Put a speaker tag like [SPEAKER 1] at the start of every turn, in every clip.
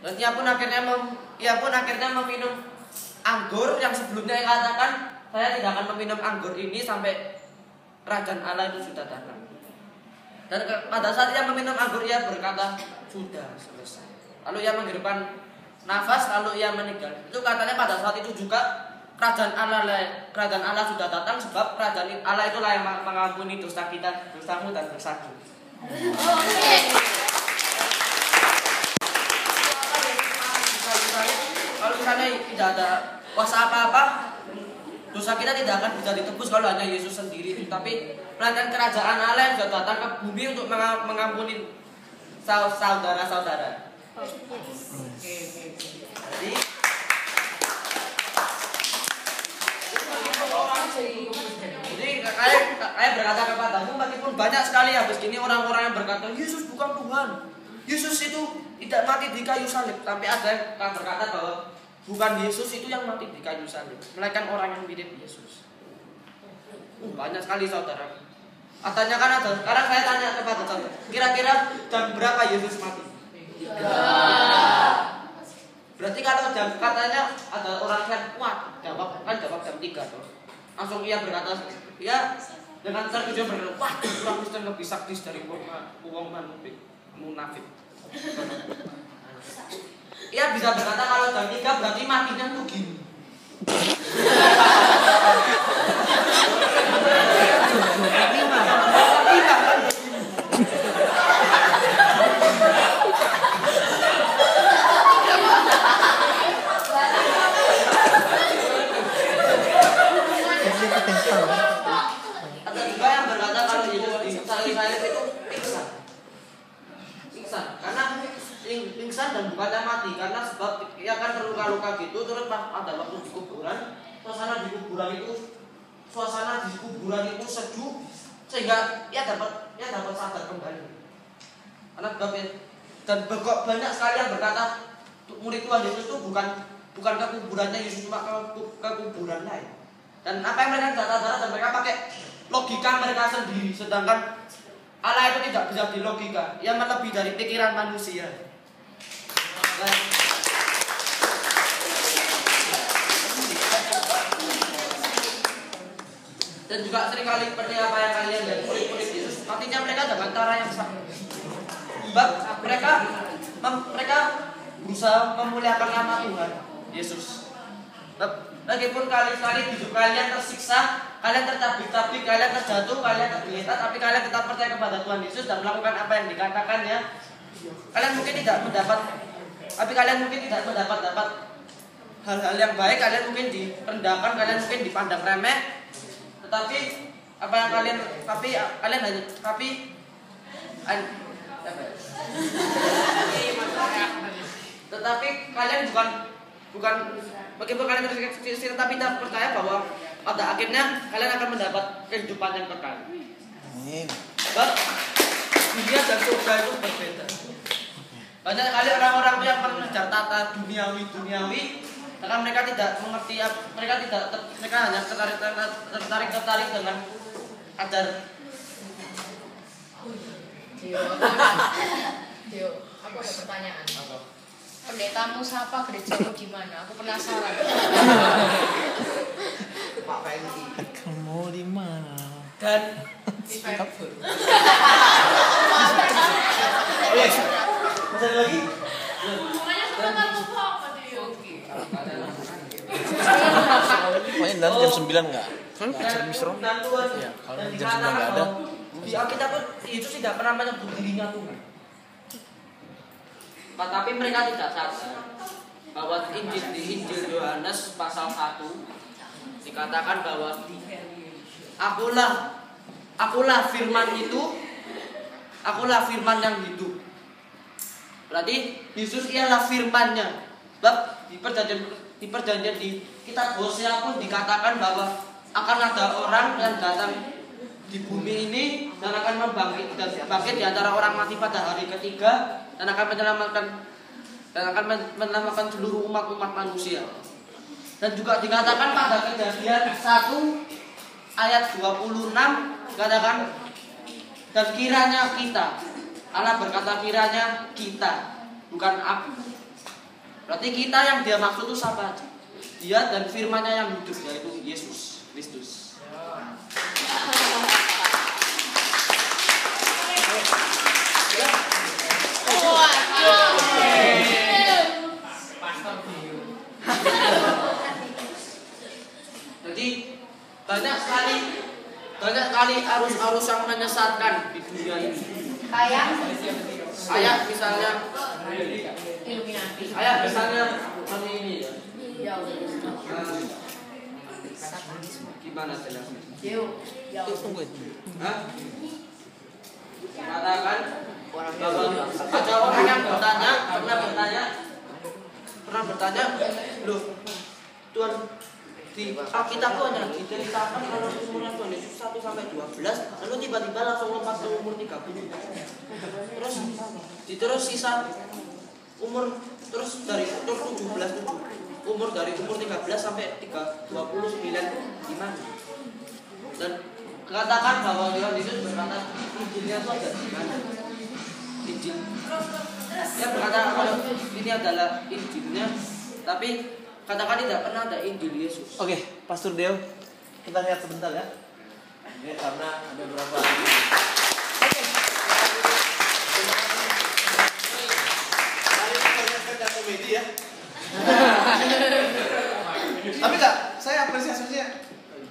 [SPEAKER 1] Dan ia pun akhirnya meminum anggur yang sebelumnya yang katakan saya tidak akan meminum anggur ini sampai kerajaan Allah itu sudah datang. Dan pada saat ia meminum anggur ia berkata sudah selesai. Lalu ia menghirupkan nafas lalu ia meninggal. Itu katanya pada saat itu juga kerajaan Allah sudah datang sebab kerajaan Allah itulah yang mengampuni dosa kita, dosamu dan dosaku. Kalau misalnya tidak ada kuasa apa-apa, dosa kita tidak akan bisa ditebus kalau hanya Yesus sendiri. Tapi melainkan kerajaan Allah yang sudah datang ke bumi untuk mengampuni saudara-saudara. Jadi saya berkata kepadamu, meskipun banyak sekali habis ini orang-orang yang berkata Yesus bukan Tuhan, Yesus itu tidak mati di kayu salib, tapi ada yang berkata bahwa bukan Yesus itu yang mati di kayu salib, melainkan orang yang mirip Yesus. Banyak sekali saudara. Katanya kan ada. Sekarang saya tanya kepada saudara, kira-kira jam berapa Yesus mati? Berarti kalau jam katanya ada orang yang kuat, jawab jam 3 tuh. Langsung ia berkata, ya dengan terkejut berkata, wah orang Kristen lebih saktis dari uang munafik. Ia bisa berkata kalau jam 3 berarti matinya tuh gini. Ada juga yang berkata kalau Yesus di salib itu pingsan karena pingsan dan bukannya mati karena sebab ia kan terluka-luka gitu. Terus ada waktu di kuburan, suasana di kuburan itu sejuk sehingga ia dapat sadar kembali. Karena dan banyak sekali yang berkata murid Tuhan Yesus itu bukan ke kuburannya Yesus, cuma ke kuburan lain. Dan apa yang mereka sadar dan mereka pakai logika mereka sendiri, sedangkan Allah itu tidak bisa dilogika, ia melebihi dari pikiran manusia. Dan juga seringkali seperti apa yang kalian dari murid-murid Yesus, artinya mereka dengan cara yang sama. Sebab mereka berusaha memuliakan nama Tuhan Yesus. Meskipun kali-kali hidup kalian tersiksa, kalian tercabik-cabik, kalian terjatuh, kalian tergeletak, tapi kalian tetap percaya kepada Tuhan Yesus dan melakukan apa yang dikatakannya. Kalian mungkin tidak mendapat hal-hal yang baik, kalian mungkin direndahkan, kalian mungkin dipandang remeh. Tetapi kalian bukan meskipun kalian tersiksa tapi tidak percaya bahwa pada akhirnya kalian akan mendapat kehidupan yang kekal. Amin. Dunia dan surga itu berbeda. Banyak kali orang-orang yang mengejar tata duniawi, karena mereka tidak mengerti, mereka hanya tertarik dengan ajar.
[SPEAKER 2] Dio, aku ada pertanyaan. Pendetamu siapa, gerejamu gimana? Aku penasaran.
[SPEAKER 1] Pak Fengi.
[SPEAKER 3] Kamu di mana?
[SPEAKER 1] Dan Masih lagi?
[SPEAKER 4] Hubungannya sama kamu apa Dio?
[SPEAKER 3] Pokoknya nanti jam 9 enggak? Kan acara Misro?
[SPEAKER 1] Iya,
[SPEAKER 3] kalau jam 9 enggak ada.
[SPEAKER 1] Di Alkitab itu tidak pernah menyebut dirinya Tuhan. Tetapi mereka tidak sadar bahwa di Injil Yohanes pasal 1 dikatakan bahwa akulah firman itu, akulah firman yang hidup. Berarti Yesus ialah firman-Nya. Sebab di perjanjian di kitab Hosea pun dikatakan bahwa akan ada orang yang datang di bumi ini dan akan bangkit di antara orang mati pada hari ketiga dan akan menyelamatkan seluruh umat manusia. Dan juga dikatakan pada Kejadian 1 ayat 26 dikatakan dan kiranya kita, Allah berkata kiranya kita, bukan aku. Berarti kita yang dia maksud itu siapa aja? Dia dan firman-Nya yang hidup, yaitu Yesus Kristus. Jadi banyak kali arus-arus yang menyesatkan di dunia ini. Kayak misalnya
[SPEAKER 2] Illuminati.
[SPEAKER 1] seperti ini ya.
[SPEAKER 2] Ya.
[SPEAKER 1] Gimana jelasnya?
[SPEAKER 3] Tunggu.
[SPEAKER 1] Hah? Katakan bahwa ada orang yang pernah bertanya, loh, Tuhan, di Alkitab itu hanya diceritakan kalau umurnya Tuhan Yesus 1 sampai 12, lalu tiba-tiba langsung lompat ke umur 30. Terus sisa umur dari 17 umur dari umur 13 sampai 29 gimana? Dan katakan bahwa Tuhan Yesus berkata Injilnya itu ada di mana? Injil. Dia berkata kalau ini adalah Injilnya, tapi katakan tidak pernah ada Injil Yesus.
[SPEAKER 3] Oke, Pastor Deo, kita lihat sebentar ya. Ini karena ada beberapa. Komedi ya. Tapi enggak, saya apresiasinya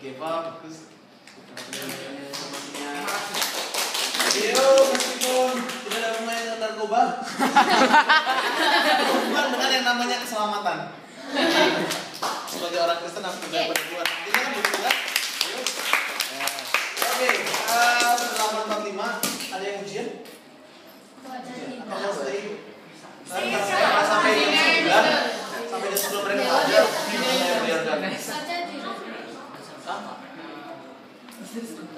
[SPEAKER 3] Geva bagus. Yo, meskipun tidak ada pemain narkoba, bukan dengan yang namanya keselamatan. Sebagai orang Kristen harus berbuat berbuat. Ini kan berbuat. Oke, 845 ada yang ujian? Kalau sampai jam 9 sampai jam 10 mereka ada biarkan.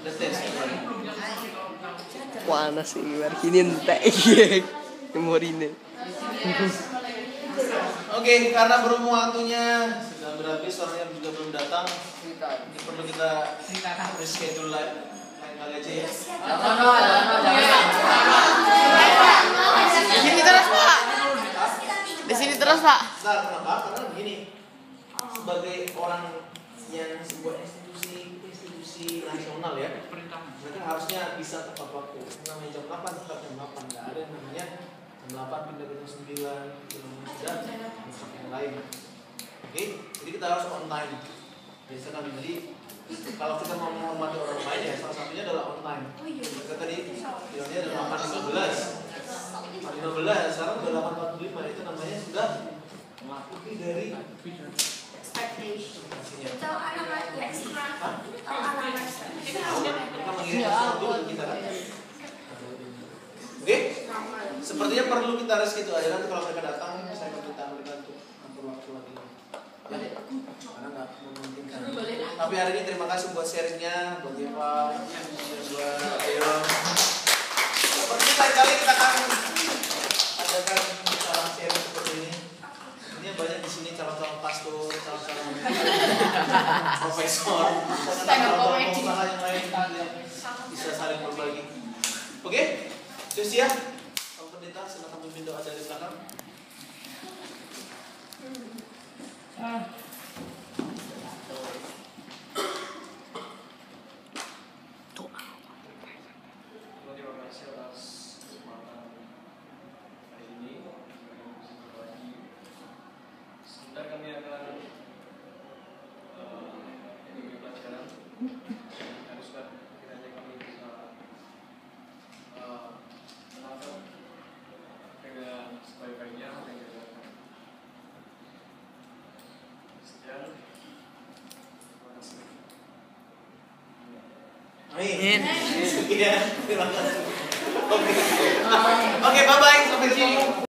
[SPEAKER 3] Ada tes.
[SPEAKER 5] Panas sih, markinin tak iya, memorine.
[SPEAKER 3] Oke, karena berhubung waktunya sudah berhabis, orangnya juga belum datang. Ini perlu kita reschedule lain kali aja ya.
[SPEAKER 5] Di sini terus Pak. Di sini terus Pak.
[SPEAKER 3] Nah, kenapa? Karena begini, sebagai orang yang sebuah institusi nasional ya, mereka harusnya bisa tepat waktu. Namanya jam 8 tetap jam 8, nggak ada yang namanya jam 8 pindah ke jam 9, sudah yang lain. Oke, jadi kita harus on time. Biasa kan, jadi kalau kita mau menghormati orang lain ya salah satunya adalah on time. Mereka tadi bilangnya adalah 8.15. 8.15, sekarang udah 8.45, itu namanya sudah lebih dari
[SPEAKER 4] Expectation.
[SPEAKER 3] kita
[SPEAKER 4] Itu
[SPEAKER 3] mengirim sesuatu untuk kita kan. Oke, sepertinya perlu kita reschedule aja. Nanti kalau mereka datang, saya minta mereka untuk atur waktu lagi. Ya, karena nggak memungkinkan. Tapi hari ini terima kasih buat sharingnya, buat Eva, buat Ayo. Seperti lain kali kita akan adakan cara sharing seperti ini. Ini banyak di sini calon-calon pastor, calon-calon profesor, calon-calon pengusaha yang lain bisa saling berbagi. Oke, Josia, Pak Pendeta, silakan memimpin doa dari belakang.
[SPEAKER 6] Terima kasih atas kesempatan hari ini berbagi. Sebentar kami akan mengambil pelajaran. Haruslah kiranya kami bisa menangkap dengan sebaik-baiknya apa yang kita lakukan. Sekian. Terima kasih.
[SPEAKER 3] Amin. Iya, terima kasih. Oke, bye bye, sampai jumpa.